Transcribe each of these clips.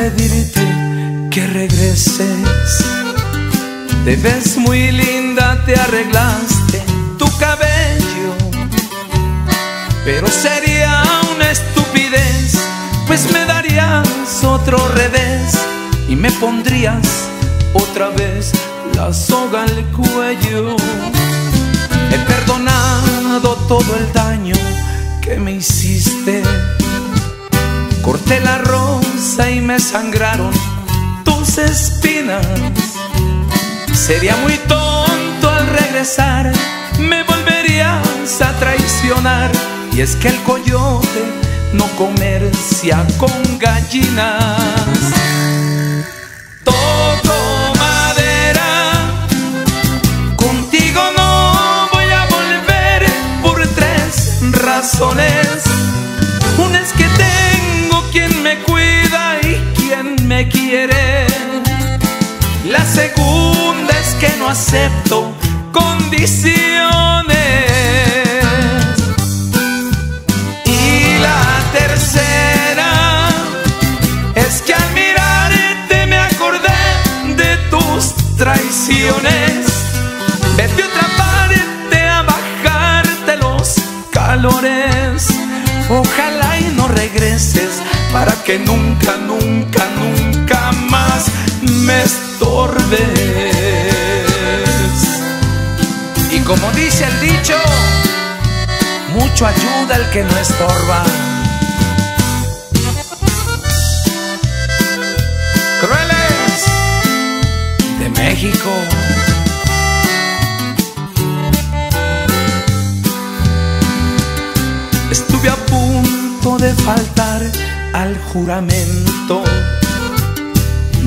pedirte que regreses. Te ves muy linda, te arreglaste tu cabello, pero sería una estupidez, pues me darías otro revés y me pondrías otra vez la soga al cuello. He perdonado todo el daño que me hiciste. Corté la rosa y me sangraron tus espinas. Sería muy tonto al regresar, me volverías a traicionar. Y es que el coyote no comercia con gallinas. Toco madera, contigo no voy a volver por 3 razones. Una es que tengo quien me cuida y quien me quiere. La segunda es que no acepto condiciones. Y la tercera es que al mirarte me acordé de tus traiciones. Vete a otra parte a bajarte los calores. Ojalá y no regreses para que nunca, nunca, nunca más me estorbes. Y como dice el dicho, mucho ayuda el que no estorba. Crueles de México. Estuve a punto de faltar al juramento,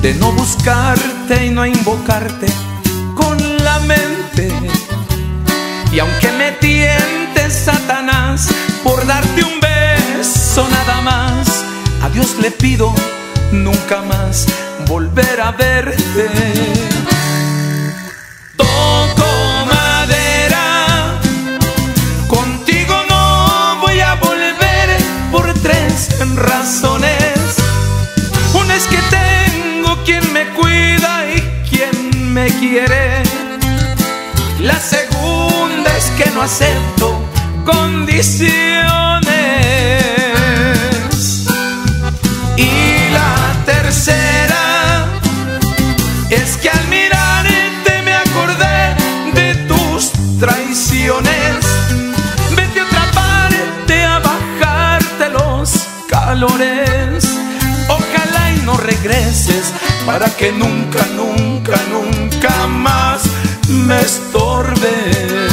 de no buscarte y no invocarte con la mente. Y aunque me tientes, Satanás, por darte un beso nada más, a Dios le pido nunca más volver a verte. Toco madera, contigo no voy a volver por 3 razones. Una es que tengo quien me cuida y quien me quiere. La segunda es que no acepto condiciones. Y la tercera es que al mirarte me acordé de tus traiciones. Vete a otra parte a bajarte los calores. Ojalá y no regreses para que nunca, nunca, nunca más me estorbes.